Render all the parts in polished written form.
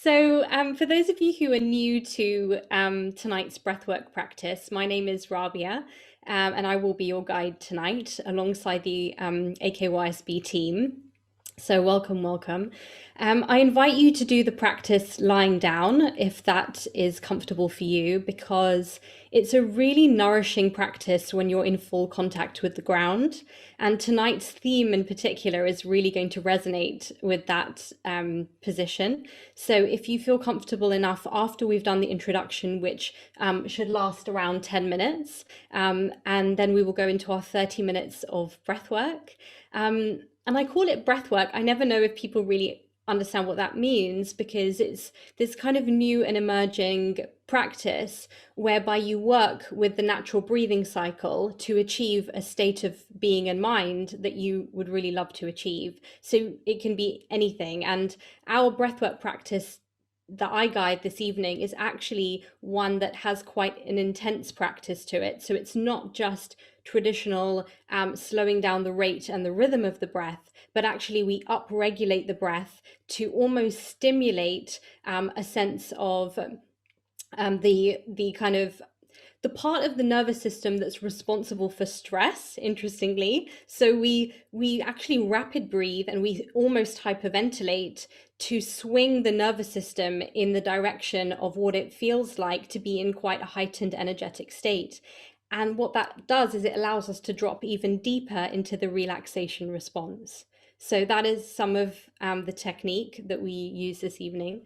For those of you who are new to tonight's breathwork practice, my name is Rabia, and I will be your guide tonight alongside the AKYSB team. So welcome, welcome. I invite you to do the practice lying down if that is comfortable for you, because it's a really nourishing practice when you're in full contact with the ground. And tonight's theme in particular is really going to resonate with that position. So if you feel comfortable enough after we've done the introduction, which should last around 10 minutes, and then we will go into our 30 minutes of breath work. And I call it breath work. I never know if people really understand what that means, because it's this kind of new and emerging practice whereby you work with the natural breathing cycle to achieve a state of being and mind that you would really love to achieve. So it can be anything. And our breathwork practice that I guide this evening is actually one that has quite an intense practice to it. So it's not just traditional slowing down the rate and the rhythm of the breath, but actually we upregulate the breath to almost stimulate a sense of the kind of the part of the nervous system that's responsible for stress, interestingly. So we actually rapid breathe and we almost hyperventilate to swing the nervous system in the direction of what it feels like to be in quite a heightened energetic state. And what that does is it allows us to drop even deeper into the relaxation response. So that is some of the technique that we use this evening.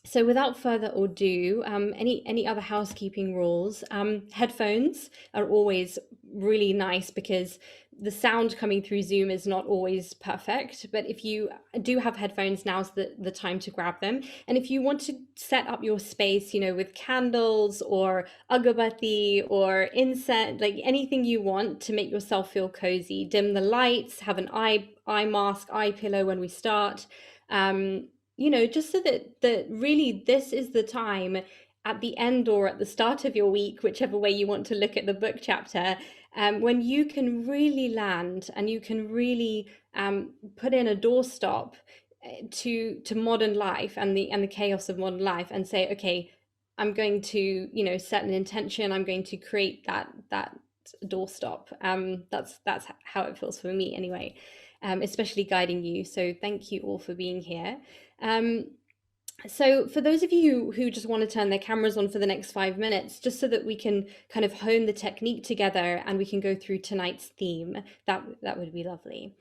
So without further ado, any other housekeeping rules? Headphones are always really nice because the sound coming through Zoom is not always perfect. But if you do have headphones, now's the time to grab them. And if you want to set up your space, with candles or agabati or incense, like anything you want to make yourself feel cozy, dim the lights, have an eye mask, eye pillow when we start. Just so that really this is the time at the end or at the start of your week, whichever way you want to look at the book chapter, when you can really land and you can really put in a doorstop to modern life and the chaos of modern life and say, okay, I'm going to set an intention. I'm going to create that doorstop. That's how it feels for me anyway. Especially guiding you. So thank you all for being here. So for those of you who just want to turn their cameras on for the next 5 minutes, just so that we can kind of hone the technique together and we can go through tonight's theme, that would be lovely.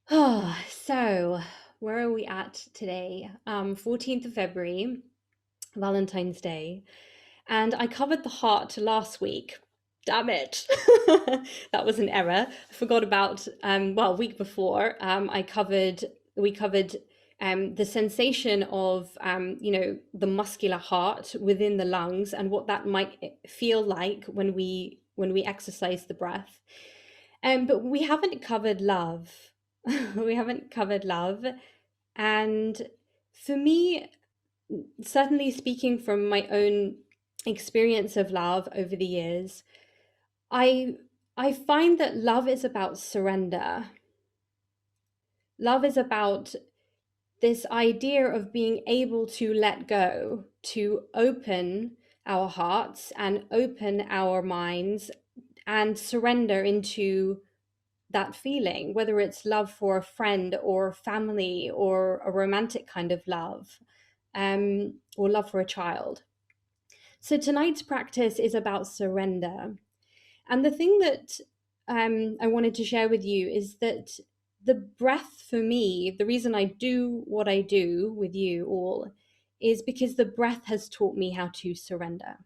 So where are we at today? 14th of February, Valentine's Day. And I covered the heart last week. Damn it. That was an error. I forgot about, week before, we covered the sensation of, the muscular heart within the lungs and what that might feel like when we exercise the breath. But we haven't covered love. We haven't covered love. And for me, certainly speaking from my own experience of love over the years, I I find that love is about surrender. Love is about this idea of being able to let go, to open our hearts and open our minds and surrender into that feeling, whether it's love for a friend or family or a romantic kind of love, or love for a child. So tonight's practice is about surrender. And the thing that I wanted to share with you is that the breath for me, the reason I do what I do with you all, is because the breath has taught me how to surrender.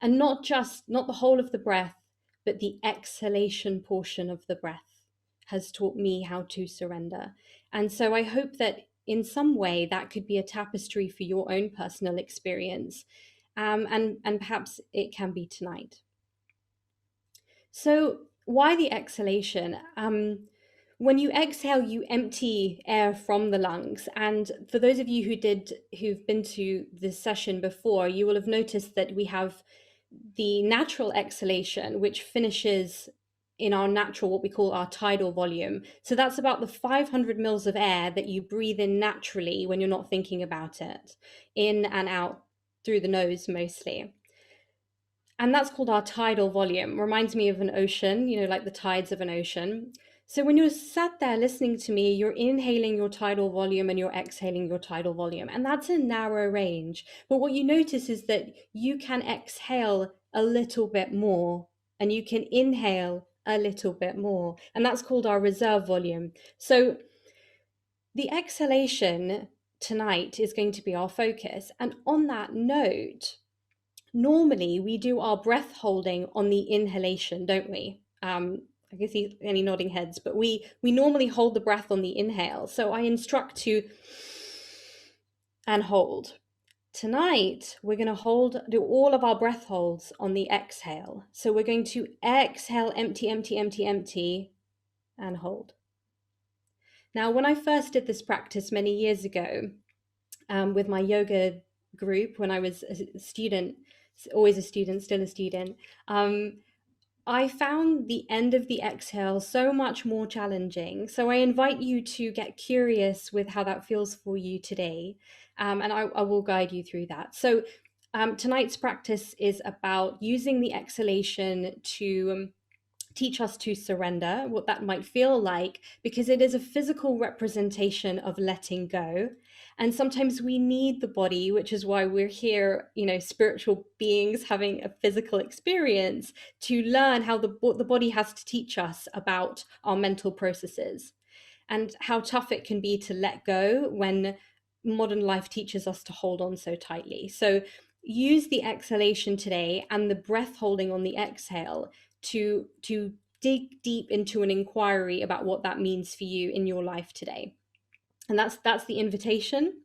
And not the whole of the breath, but the exhalation portion of the breath has taught me how to surrender. And so I hope that in some way that could be a tapestry for your own personal experience. And perhaps it can be tonight. So why the exhalation? When you exhale, you empty air from the lungs. And for those of you who've been to this session before, you will have noticed that we have the natural exhalation, which finishes in our natural, what we call our tidal volume. So that's about the 500 mils of air that you breathe in naturally when you're not thinking about it, in and out through the nose mostly. And that's called our tidal volume. Reminds me of an ocean, like the tides of an ocean. So when you're sat there listening to me, you're inhaling your tidal volume and you're exhaling your tidal volume. And that's a narrow range. But what you notice is that you can exhale a little bit more and you can inhale a little bit more. And that's called our reserve volume. So the exhalation tonight is going to be our focus. And on that note, normally we do our breath holding on the inhalation, don't we? I can see any nodding heads, but we normally hold the breath on the inhale. So I instruct to and hold. Tonight, we're going to do all of our breath holds on the exhale. So we're going to exhale, empty, empty, empty, empty, and hold. Now, when I first did this practice many years ago with my yoga group, when I was a student, always a student, still a student, I found the end of the exhale so much more challenging. So I invite you to get curious with how that feels for you today. And I will guide you through that. So tonight's practice is about using the exhalation to teach us to surrender, what that might feel like, because it is a physical representation of letting go. And sometimes we need the body, which is why we're here, spiritual beings having a physical experience to learn how what the body has to teach us about our mental processes and how tough it can be to let go when modern life teaches us to hold on so tightly. So use the exhalation today and the breath holding on the exhale to dig deep into an inquiry about what that means for you in your life today. And that's the invitation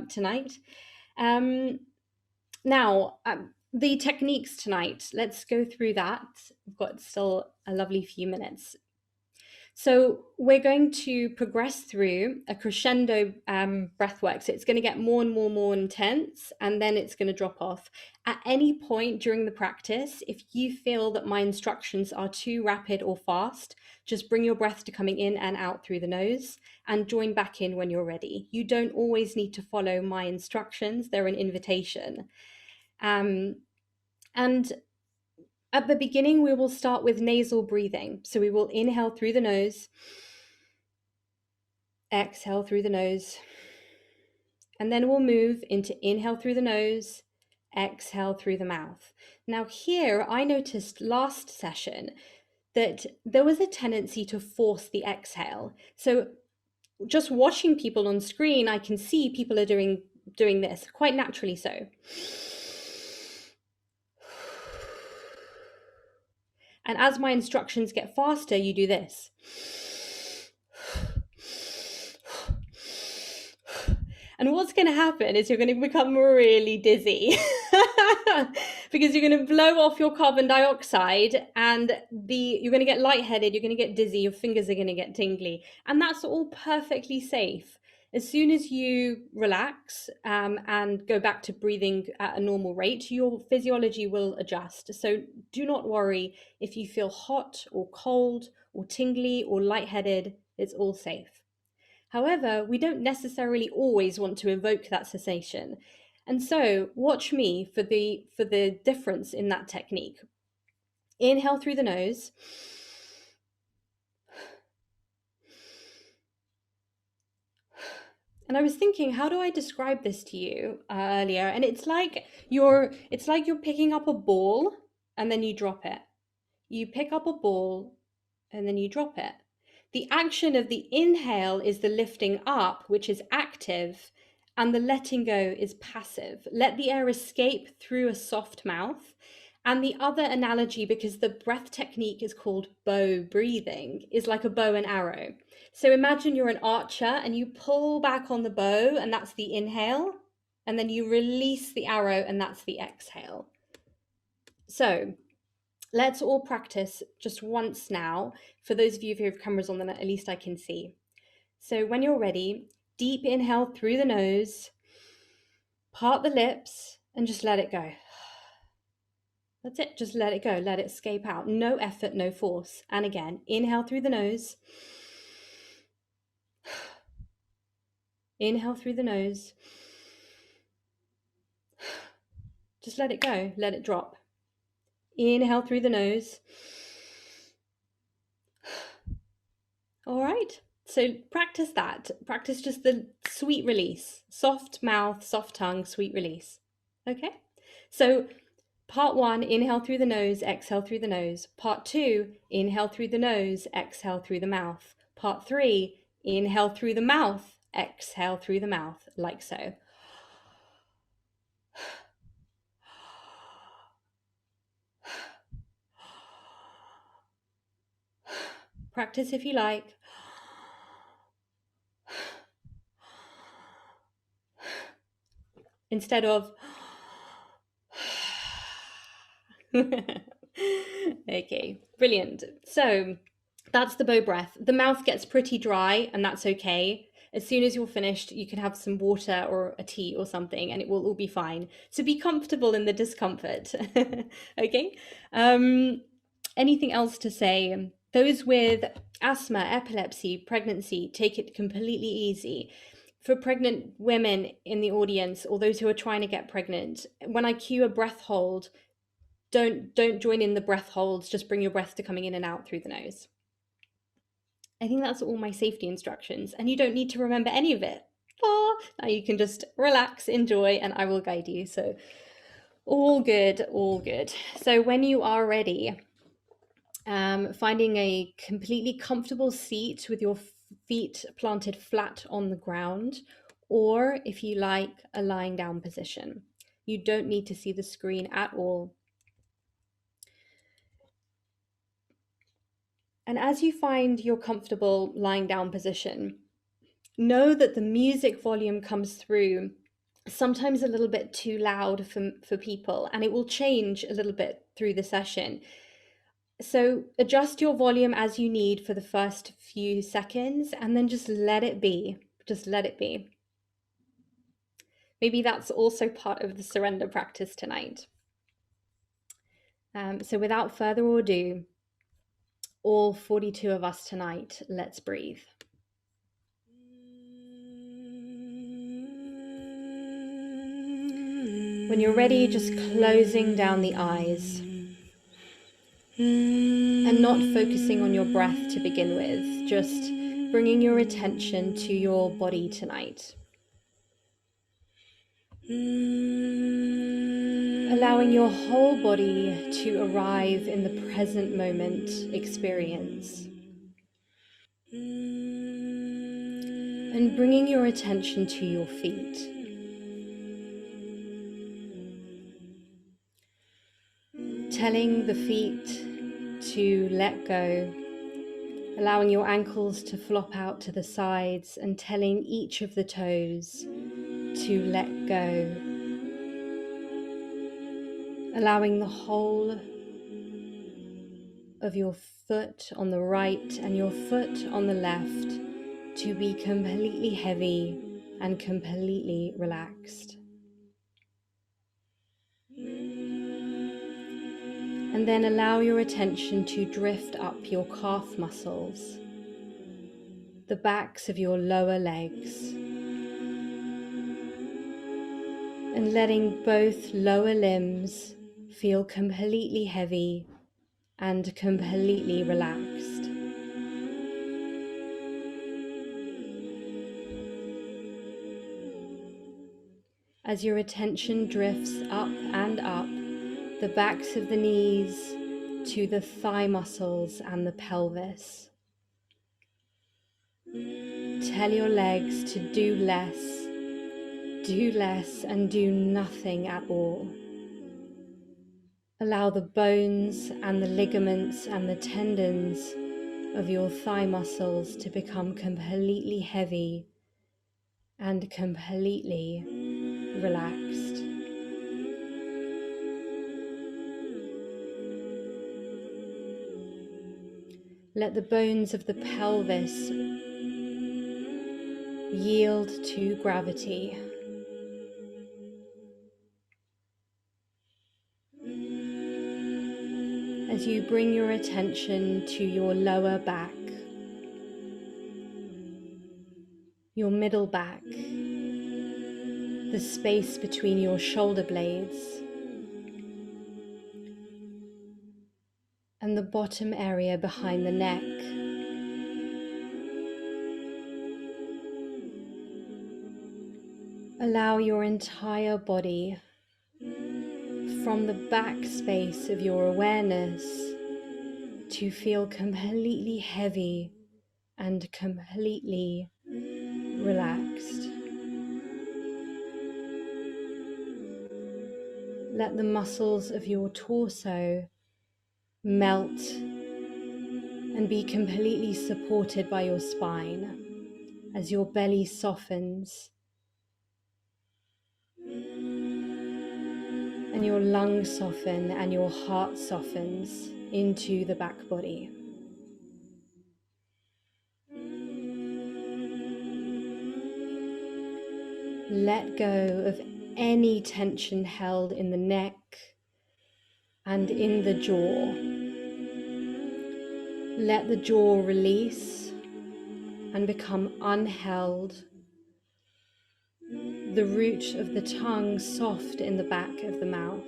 tonight. Now, the techniques tonight, let's go through that. We've got still a lovely few minutes. So we're going to progress through a crescendo breath work. So it's going to get more and more intense, and then it's going to drop off. At any point during the practice, if you feel that my instructions are too rapid or fast, just bring your breath to coming in and out through the nose and join back in when you're ready. You don't always need to follow my instructions. They're an invitation. And at the beginning, we will start with nasal breathing. So we will inhale through the nose, exhale through the nose, and then we'll move into inhale through the nose, exhale through the mouth. Now here, I noticed last session that there was a tendency to force the exhale. So just watching people on screen, I can see people are doing this quite naturally so. And as my instructions get faster, you do this. And what's going to happen is you're going to become really dizzy because you're going to blow off your carbon dioxide and you're going to get lightheaded, you're going to get dizzy, your fingers are going to get tingly. And that's all perfectly safe. As soon as you relax and go back to breathing at a normal rate, your physiology will adjust. So do not worry if you feel hot or cold or tingly or lightheaded, it's all safe. However, we don't necessarily always want to evoke that cessation. And so watch me for the difference in that technique. Inhale through the nose. And I was thinking, how do I describe this to you earlier? And it's like you're picking up a ball and then you drop it. You pick up a ball and then you drop it. The action of the inhale is the lifting up, which is active, and the letting go is passive. Let the air escape through a soft mouth. And the other analogy, because the breath technique is called bow breathing, is like a bow and arrow. So imagine you're an archer and you pull back on the bow, and that's the inhale, and then you release the arrow, and that's the exhale. So let's all practice just once now. For those of you who have cameras on, then at least I can see. So when you're ready, deep inhale through the nose, part the lips, and just let it go. That's it. Just let it go. Let it escape out. No effort, no force. And again, inhale through the nose. Inhale through the nose. Just let it go. Let it drop. Inhale through the nose. All right. So practice that. Practice just the sweet release. Soft mouth, soft tongue, sweet release. Okay? So part 1, inhale through the nose, exhale through the nose. Part 2, inhale through the nose, exhale through the mouth. Part 3, inhale through the mouth, exhale through the mouth, like so. Practice if you like. Instead of okay, brilliant. So that's the bow breath. The mouth gets pretty dry, and that's okay. As soon as you're finished, you can have some water or a tea or something, and it will all be fine. So be comfortable in the discomfort. Okay. Anything else to say? Those with asthma, epilepsy, pregnancy, take it completely easy. For pregnant women in the audience, or those who are trying to get pregnant, when I cue a breath hold, don't join in the breath holds. Just bring your breath to coming in and out through the nose. I think that's all my safety instructions, and you don't need to remember any of it. Now you can just relax, enjoy, and I will guide you. So all good, all good. So when you are ready, finding a completely comfortable seat with your feet planted flat on the ground, or if you like, a lying down position. You don't need to see the screen at all. And as you find your comfortable lying down position, know that the music volume comes through sometimes a little bit too loud for people, and it will change a little bit through the session. So adjust your volume as you need for the first few seconds, and then just let it be. Just let it be. Maybe that's also part of the surrender practice tonight. So without further ado, all 42 of us tonight, let's breathe. When you're ready, just closing down the eyes and not focusing on your breath to begin with, just bringing your attention to your body tonight. Allowing your whole body to arrive in the present moment experience. And bringing your attention to your feet. Telling the feet to let go, allowing your ankles to flop out to the sides, and telling each of the toes to let go. Allowing the whole of your foot on the right and your foot on the left to be completely heavy and completely relaxed. And then allow your attention to drift up your calf muscles, the backs of your lower legs, and letting both lower limbs feel completely heavy and completely relaxed. As your attention drifts up and up, the backs of the knees to the thigh muscles and the pelvis. Tell your legs to do less and do nothing at all. Allow the bones and the ligaments and the tendons of your thigh muscles to become completely heavy and completely relaxed. Let the bones of the pelvis yield to gravity. as you bring your attention to your lower back, your middle back, the space between your shoulder blades, and the bottom area behind the neck. Allow your entire body, from the back space of your awareness, to feel completely heavy and completely relaxed. Let the muscles of your torso melt and be completely supported by your spine as your belly softens and your lungs soften and your heart softens into the back body. Let go of any tension held in the neck and in the jaw. Let the jaw release and become unheld. The root of the tongue soft in the back of the mouth.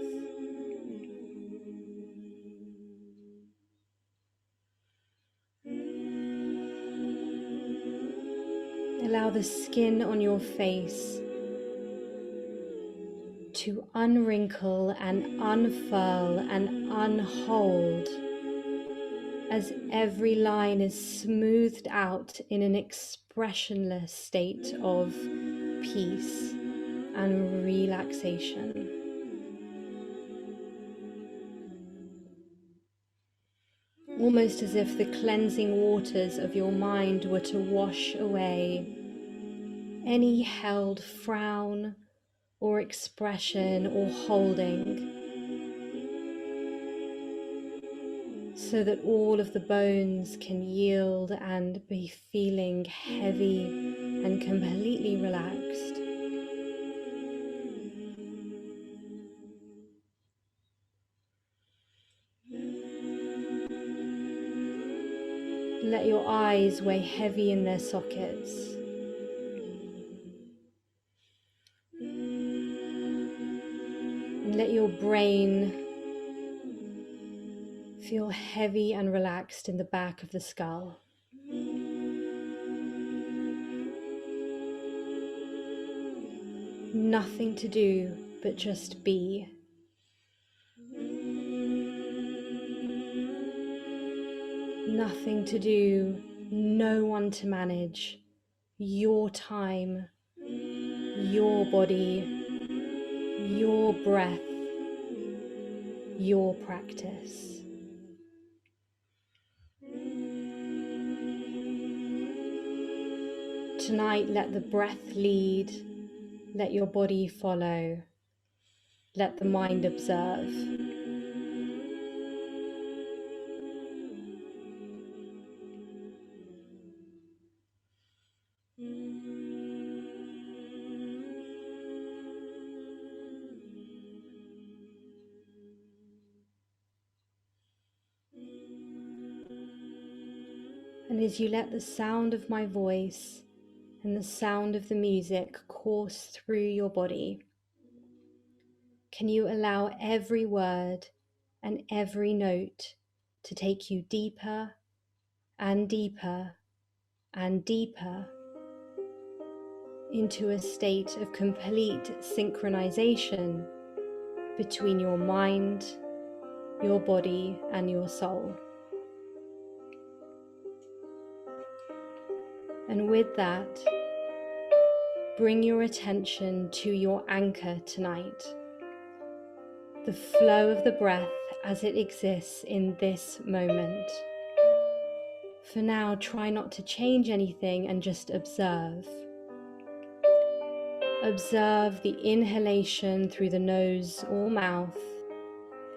Allow the skin on your face to unwrinkle and unfurl and unhold as every line is smoothed out in an expressionless state of peace and relaxation. Almost as if the cleansing waters of your mind were to wash away any held frown or expression or holding, so that all of the bones can yield and be feeling heavy and completely relaxed. Let your eyes weigh heavy in their sockets. And let your brain feel heavy and relaxed in the back of the skull. Nothing to do but just be. Nothing to do, no one to manage. Your time, your body, your breath, your practice. Tonight, let the breath lead, let your body follow, let the mind observe. And as you let the sound of my voice and the sound of the music course through your body, can you allow every word and every note to take you deeper and deeper and deeper into a state of complete synchronization between your mind, your body, and your soul. And with that, bring your attention to your anchor tonight, the flow of the breath as it exists in this moment. For now, try not to change anything and just observe. Observe the inhalation through the nose or mouth,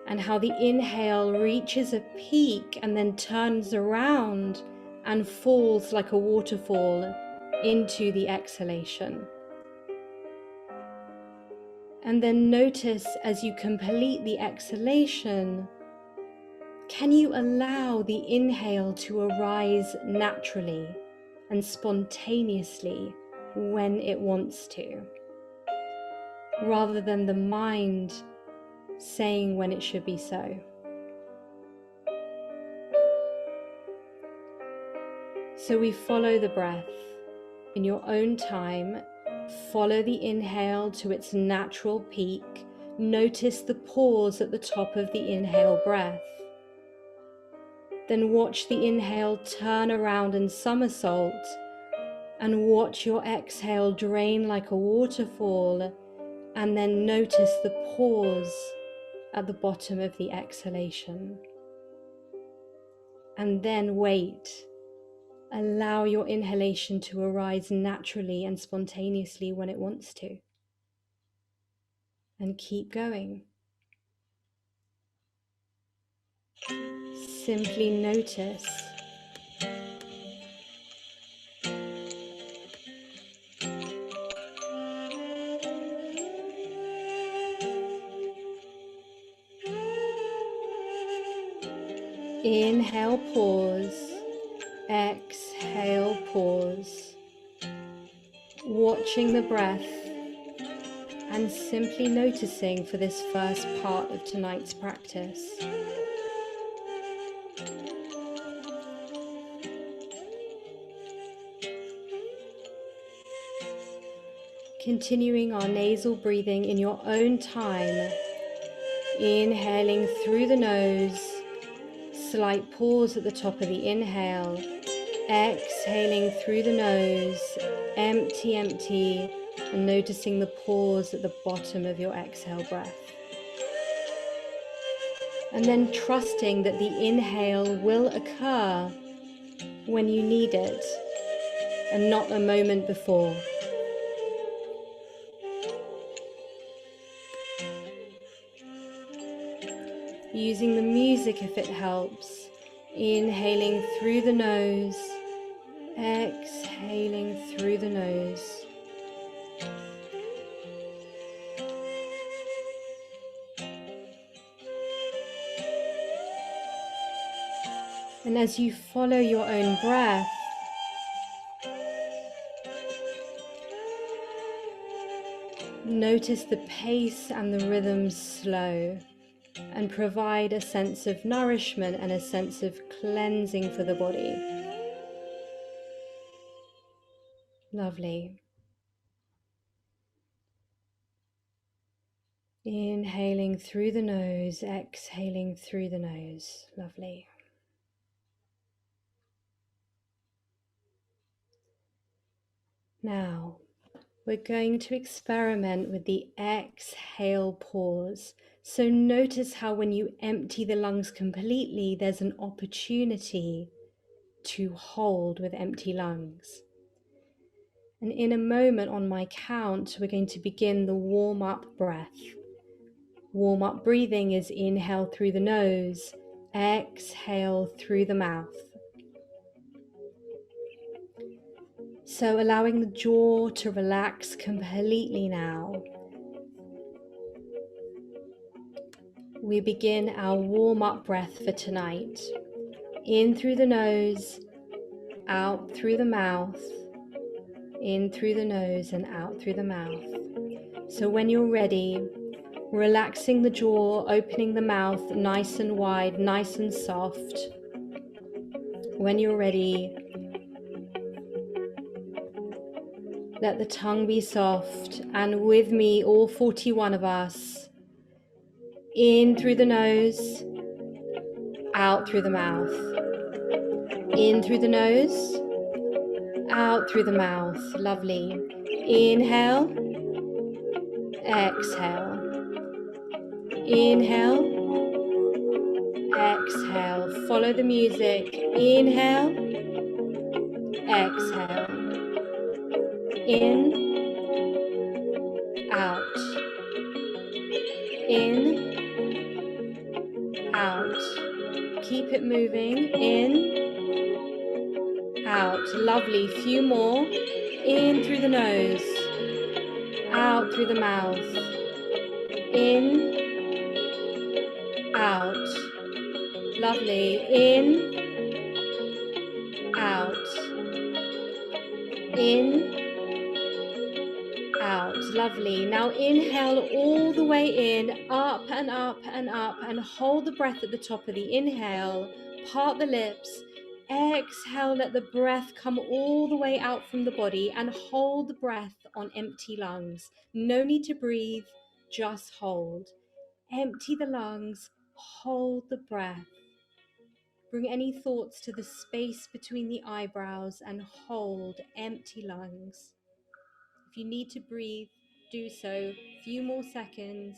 and how the inhale reaches a peak and then turns around and falls like a waterfall into the exhalation. And then notice as you complete the exhalation, Can you allow the inhale to arise naturally and spontaneously when it wants to, rather than the mind saying when it should be so? So we follow the breath in your own time. Follow the inhale to its natural peak. Notice the pause at the top of the inhale breath. Then watch the inhale turn around and somersault, and watch your exhale drain like a waterfall, and then notice the pause at the bottom of the exhalation. And then wait. Allow your inhalation to arise naturally and spontaneously when it wants to. And keep going. Simply notice. Inhale, pause. Exhale, pause. Watching the breath and simply noticing for this first part of tonight's practice. Continuing our nasal breathing in your own time. Inhaling through the nose, slight pause at the top of the inhale. Exhaling through the nose, empty, empty, and noticing the pause at the bottom of your exhale breath. And then trusting that the inhale will occur when you need it and not a moment before. Using the music if it helps. Inhaling through the nose, exhaling through the nose. And as you follow your own breath, notice the pace and the rhythm slow, and provide a sense of nourishment and a sense of cleansing for the body. Lovely. Inhaling through the nose, exhaling through the nose. Lovely. Now, we're going to experiment with the exhale pause. So notice how when you empty the lungs completely, there's an opportunity to hold with empty lungs. And in a moment on my count, we're going to begin the warm-up breath. Warm-up breathing is inhale through the nose, exhale through the mouth. So allowing the jaw to relax completely now. We begin our warm-up breath for tonight. In through the nose, out through the mouth, in through the nose and out through the mouth. So when you're ready, relaxing the jaw, opening the mouth nice and wide, nice and soft. When you're ready, let the tongue be soft, and with me, all 41 of us, in through the nose, out through the mouth. In through the nose, out through the mouth. Lovely. Inhale, exhale. Inhale, exhale. Follow the music. Inhale, exhale. In, out. In, out. Keep it moving. In, out. Lovely. Few more. In through the nose, out through the mouth. In, out. Lovely. In, out. In, out. Lovely. Now inhale all the way in, up and up and up, and hold the breath at the top of the inhale. Part the lips. Exhale, let the breath come all the way out from the body, and hold the breath on empty lungs. No need to breathe, just hold. Empty the lungs, hold the breath. Bring any thoughts to the space between the eyebrows and hold empty lungs. If you need to breathe, do so. A few more seconds.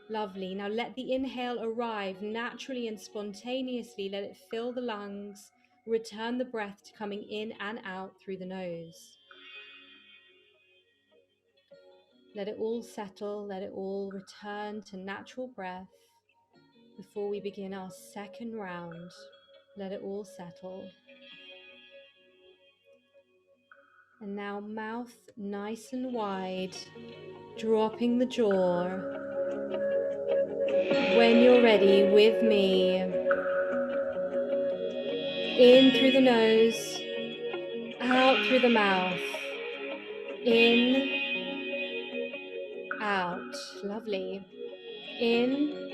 Lovely. Now let the inhale arrive naturally and spontaneously. Let it fill the lungs. Return the breath to coming in and out through the nose. Let it all settle. Let it all return to natural breath before we begin our second round. Let it all settle. And now mouth nice and wide, dropping the jaw. When you're ready, with me, in through the nose, out through the mouth, in, out. Lovely. In,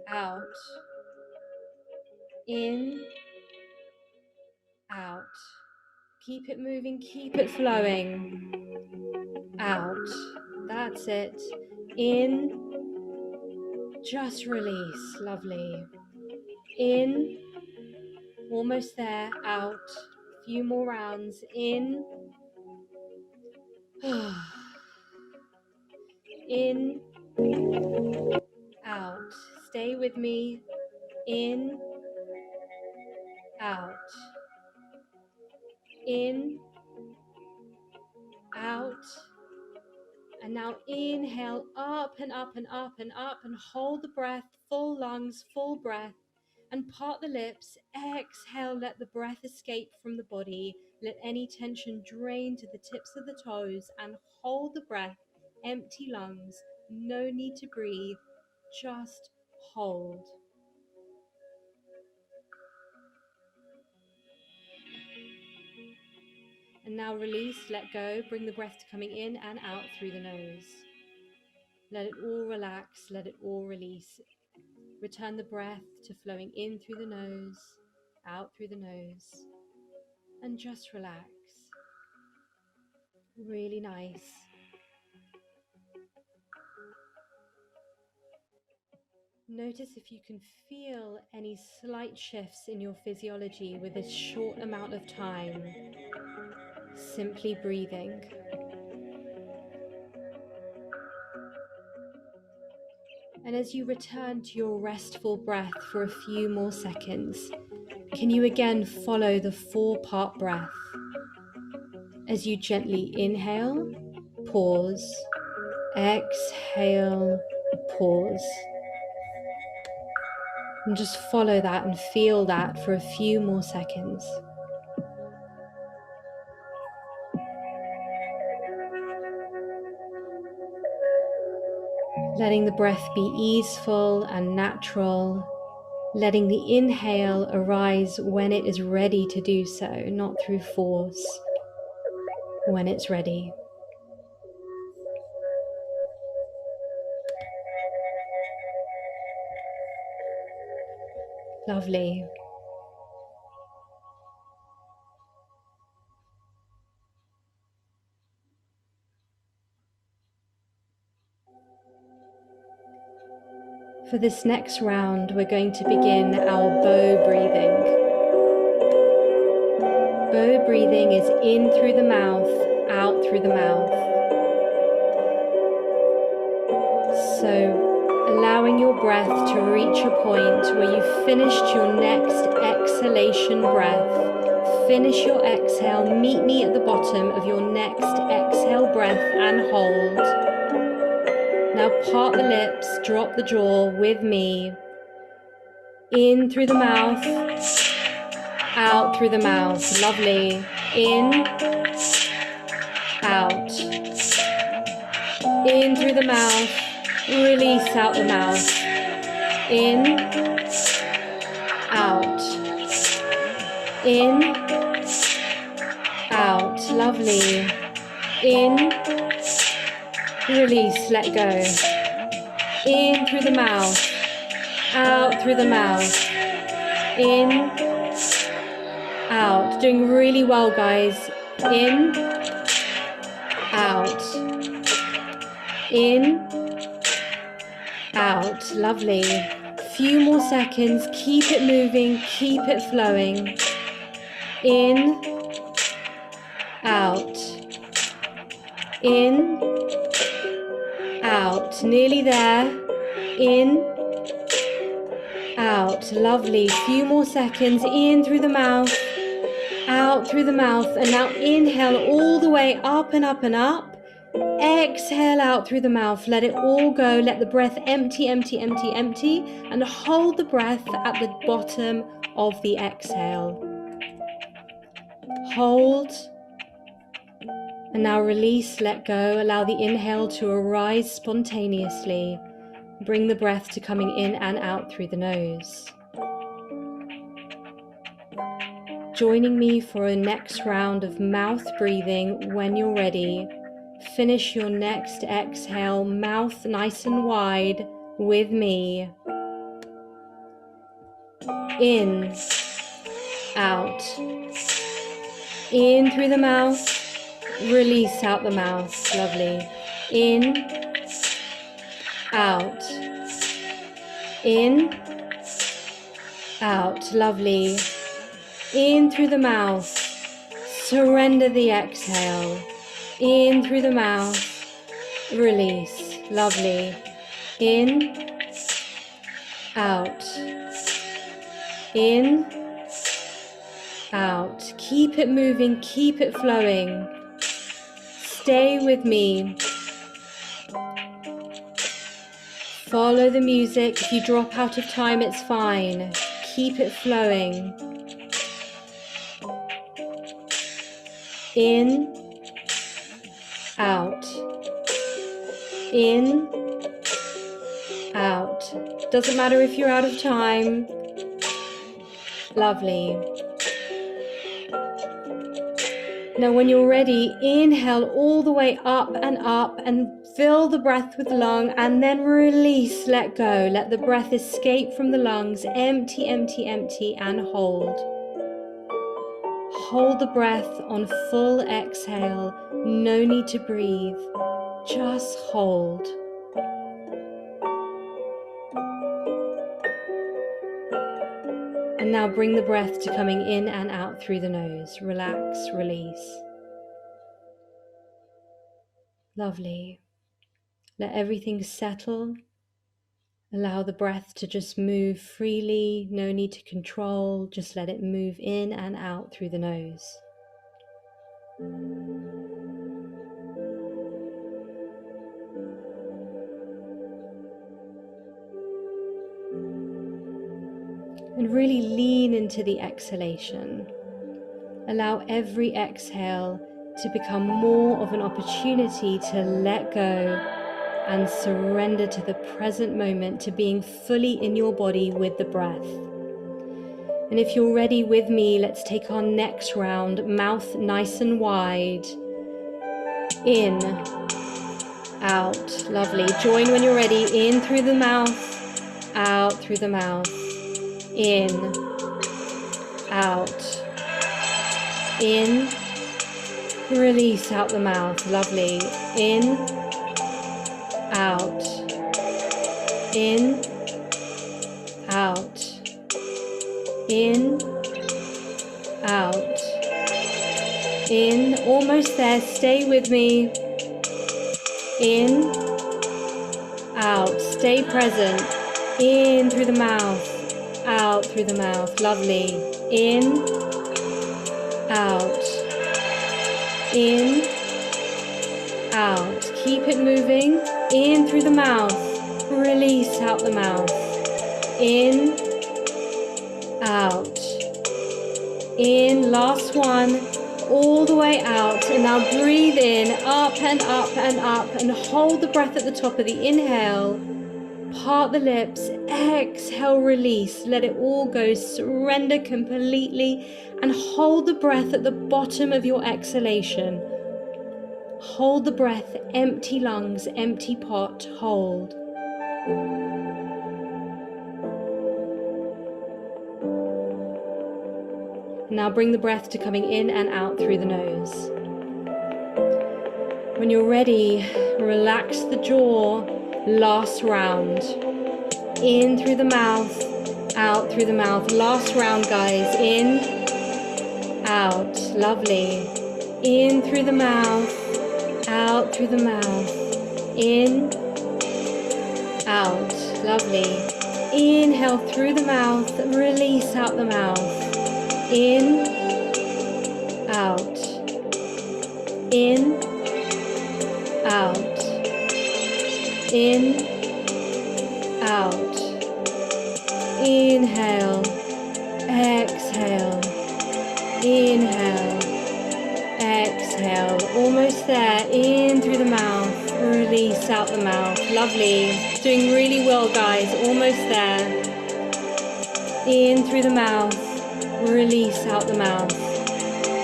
out, in, out. Keep it moving, keep it flowing. Out. That's it. In, just release. Lovely. In, almost there. Out. A few more rounds. In, in, out. Stay with me. In, out. In, out. And now inhale up and up and up and up, and hold the breath, full lungs, full breath, and part the lips. Exhale, let the breath escape from the body. Let any tension drain to the tips of the toes, and hold the breath, empty lungs. No need to breathe, just hold. And now release, let go, bring the breath to coming in and out through the nose. Let it all relax, let it all release. Return the breath to flowing in through the nose, out through the nose, and just relax. Really nice. Notice if you can feel any slight shifts in your physiology with this short amount of time. Simply breathing. And as you return to your restful breath for a few more seconds, can you again follow the 4-part breath? As you gently inhale, pause, exhale, pause. And just follow that and feel that for a few more seconds. Letting the breath be easeful and natural, letting the inhale arise when it is ready to do so, not through force, when it's ready. Lovely. For this next round, we're going to begin our bow breathing. Bow breathing is in through the mouth, out through the mouth. So, allowing your breath to reach a point where you've finished your next exhalation breath. Finish your exhale, meet me at the bottom of your next exhale breath and hold. Now part the lips, drop the jaw with me. In through the mouth, out through the mouth. Lovely. In, out. In through the mouth, release out the mouth. In, out, in, out, lovely, in, release, let go, in through the mouth, out through the mouth, in, out, doing really well guys, in, out, in, out, lovely, few more seconds, keep it moving, keep it flowing, in, out, in, out, nearly there, in, out, lovely, few more seconds, in through the mouth, out through the mouth, and now inhale all the way up and up and up, exhale out through the mouth, let it all go, let the breath empty, empty, empty, empty, and hold the breath at the bottom of the exhale. Hold, and now release, let go, allow the inhale to arise spontaneously, bring the breath to coming in and out through the nose. Joining me for a next round of mouth breathing when you're ready. Finish your next exhale, mouth nice and wide with me. In, out, in through the mouth, release out the mouth, lovely. In, out, in, out, lovely. In through the mouth, surrender the exhale. In through the mouth, release, lovely. In, out, in, out. Keep it moving, keep it flowing. Stay with me. Follow the music. If you drop out of time, it's fine. Keep it flowing. In, out, in, out. Doesn't matter if you're out of time. Lovely. Now when you're ready, inhale all the way up and fill the breath with the lung, and then release, let go. Let the breath escape from the lungs, empty, empty, empty, and hold. Hold the breath on full exhale. No need to breathe. Just hold. And now bring the breath to coming in and out through the nose. Relax, release. Lovely. Let everything settle. Allow the breath to just move freely. No need to control. Just let it move in and out through the nose. And really lean into the exhalation. Allow every exhale to become more of an opportunity to let go and surrender to the present moment, to being fully in your body with the breath. And if you're ready with me, let's take our next round, mouth nice and wide. In, out, lovely. Join when you're ready. In through the mouth, out through the mouth. In, out, in, release out the mouth, lovely. In, out, in, out, in, out, in, almost there, stay with me. In, out, stay present. In through the mouth, out through the mouth, lovely. In, out, in, out, keep it moving. In through the mouth, release out the mouth. In, out, in, last one, all the way out. And now breathe in, up and up and up, and hold the breath at the top of the inhale. Part the lips, exhale, release, let it all go, surrender completely, and hold the breath at the bottom of your exhalation. Hold the breath, empty lungs, empty pot, hold. Now bring the breath to coming in and out through the nose. When you're ready, relax the jaw, last round. In through the mouth, out through the mouth. Last round, guys. In, out. Lovely. In through the mouth, out through the mouth. In, out. Lovely. Inhale through the mouth, release out the mouth. In, out. In, out. In, out. Inhale, exhale, inhale, exhale. Almost there. In through the mouth, release out the mouth. Lovely. Doing really well, guys. Almost there. In through the mouth, release out the mouth.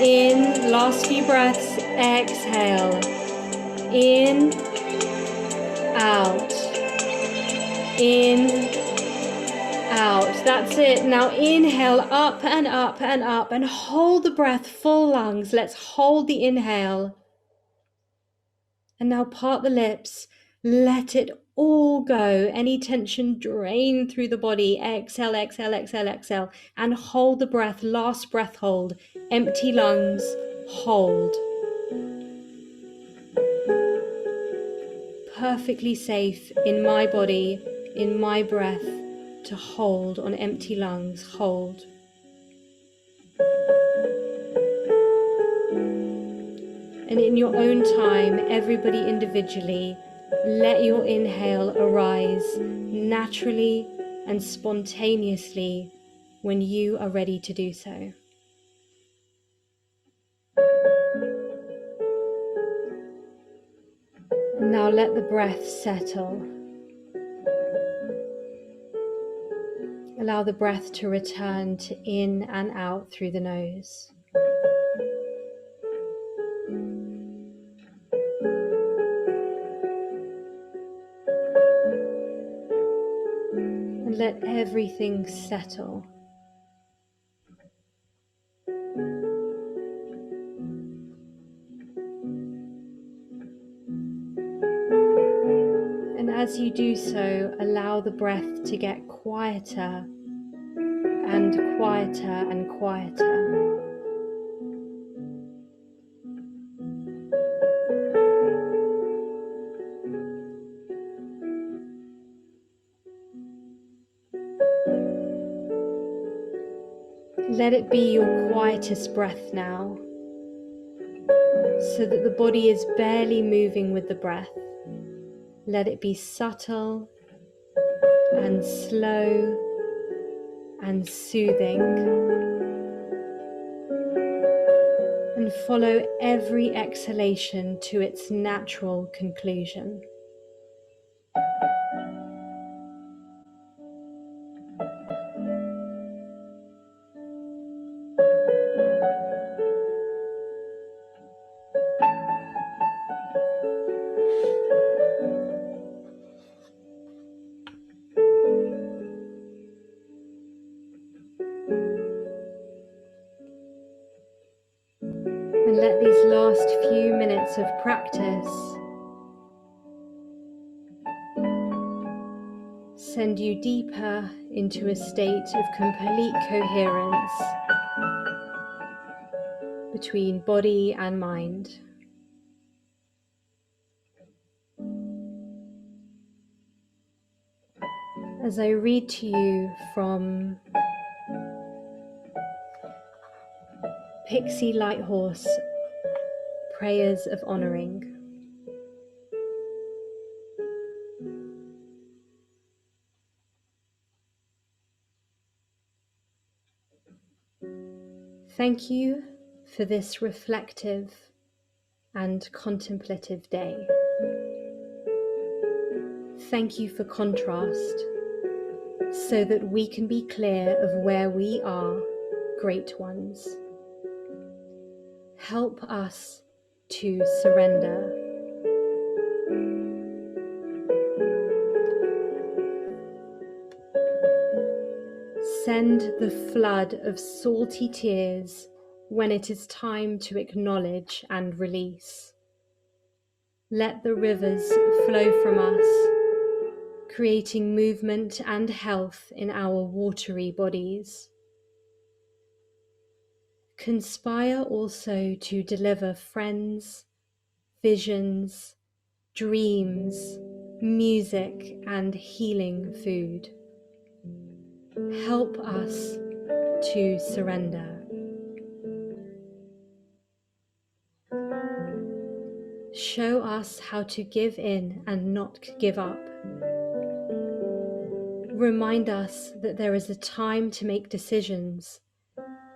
In, last few breaths, exhale. In, out. In, out. That's it. Now inhale up and up and up and hold the breath, full lungs. Let's hold the inhale. And now part the lips. Let it all go. Any tension drain through the body. Exhale, exhale, exhale, exhale. And hold the breath. Last breath hold. Empty lungs. Hold. Perfectly safe in my body, in my breath, to hold on empty lungs. Hold. And in your own time, everybody individually, let your inhale arise naturally and spontaneously when you are ready to do so. And now let the breath settle. Allow the breath to return to in and out through the nose. And let everything settle. And as you do so, allow the breath to get quieter and quieter and quieter. Let it be your quietest breath now, so that the body is barely moving with the breath. Let it be subtle and slow and soothing. And follow every exhalation to its natural conclusion. And let these last few minutes of practice send you deeper into a state of complete coherence between body and mind. As I read to you from Pixie Lighthorse, Prayers of Honoring. Thank you for this reflective and contemplative day. Thank you for contrast, so that we can be clear of where we are, great ones. Help us to surrender. Send the flood of salty tears when it is time to acknowledge and release. Let the rivers flow from us, creating movement and health in our watery bodies. Conspire also to deliver friends, visions, dreams, music, and healing food. Help us to surrender. Show us how to give in and not give up. Remind us that there is a time to make decisions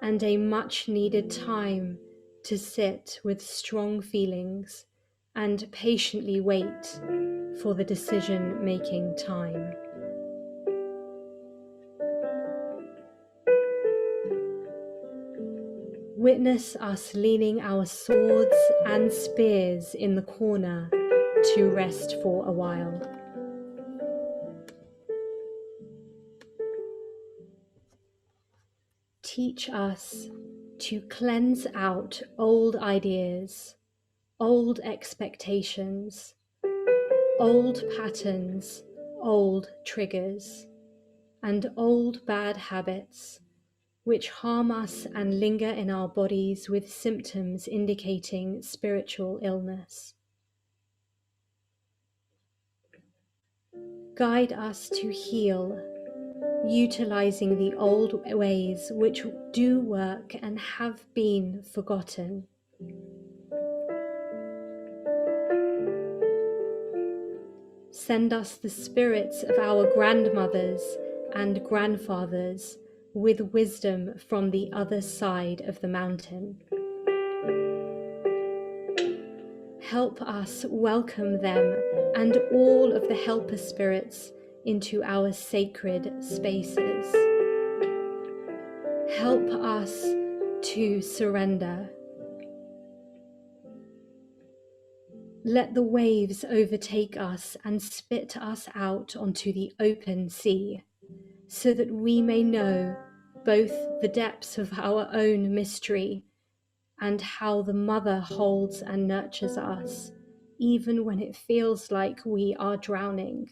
and a much needed time to sit with strong feelings and patiently wait for the decision-making time. Witness us leaning our swords and spears in the corner to rest for a while. Teach us to cleanse out old ideas, old expectations, old patterns, old triggers, and old bad habits which harm us and linger in our bodies with symptoms indicating spiritual illness. Guide us to heal, utilizing the old ways which do work and have been forgotten. Send us the spirits of our grandmothers and grandfathers with wisdom from the other side of the mountain. Help us welcome them and all of the helper spirits into our sacred spaces. Help us to surrender. Let the waves overtake us and spit us out onto the open sea, so that we may know both the depths of our own mystery and how the Mother holds and nurtures us, even when it feels like we are drowning.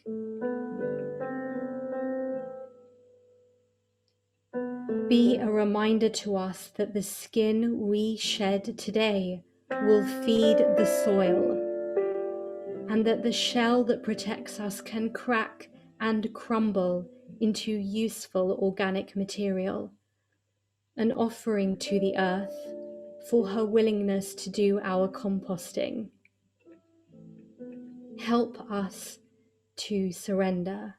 Be a reminder to us that the skin we shed today will feed the soil, and that the shell that protects us can crack and crumble into useful organic material, an offering to the earth for her willingness to do our composting. Help us to surrender.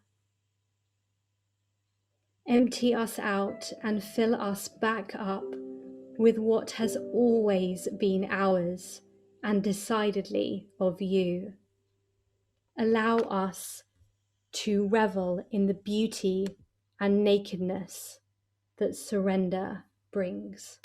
Empty us out and fill us back up with what has always been ours and decidedly of you. Allow us to revel in the beauty and nakedness that surrender brings.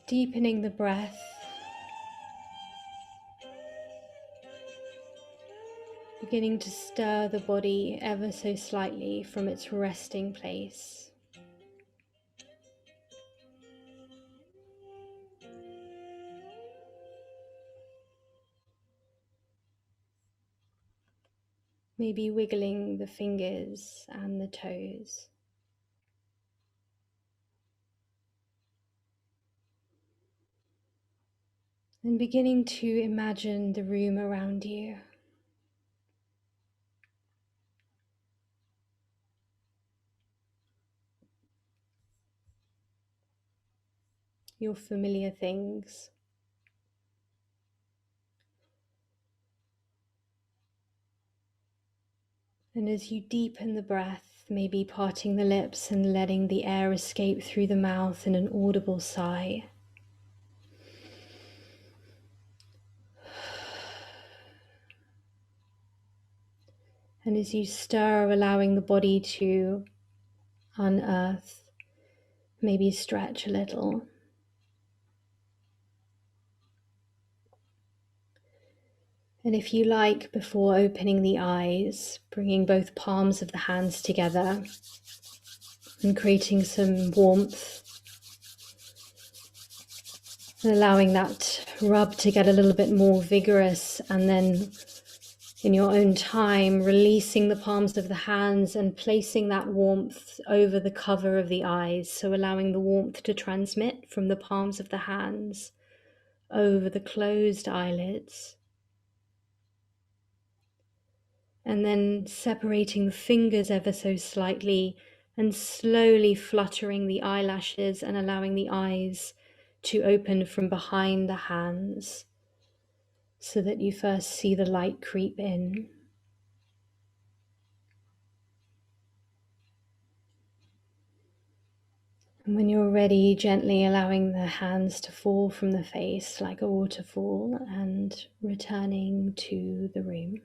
Deepening the breath, beginning to stir the body ever so slightly from its resting place. Maybe wiggling the fingers and the toes. And beginning to imagine the room around you. Your familiar things. And as you deepen the breath, maybe parting the lips and letting the air escape through the mouth in an audible sigh. And as you stir, allowing the body to unearth, maybe stretch a little. And if you like, before opening the eyes, bringing both palms of the hands together and creating some warmth, and allowing that rub to get a little bit more vigorous, and then in your own time, releasing the palms of the hands and placing that warmth over the cover of the eyes. So allowing the warmth to transmit from the palms of the hands over the closed eyelids. And then separating the fingers ever so slightly and slowly fluttering the eyelashes and allowing the eyes to open from behind the hands so that you first see the light creep in. And when you're ready, gently allowing the hands to fall from the face like a waterfall and returning to the room.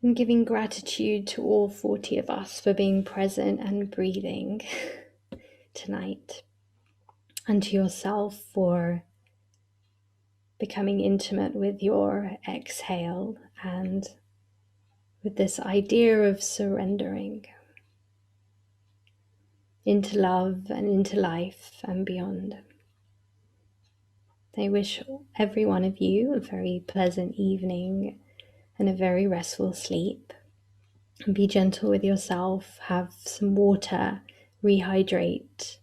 And giving gratitude to all 40 of us for being present and breathing tonight. And to yourself for becoming intimate with your exhale and with this idea of surrendering into love and into life and beyond. I wish every one of you a very pleasant evening and a very restful sleep. And be gentle with yourself, have some water, rehydrate,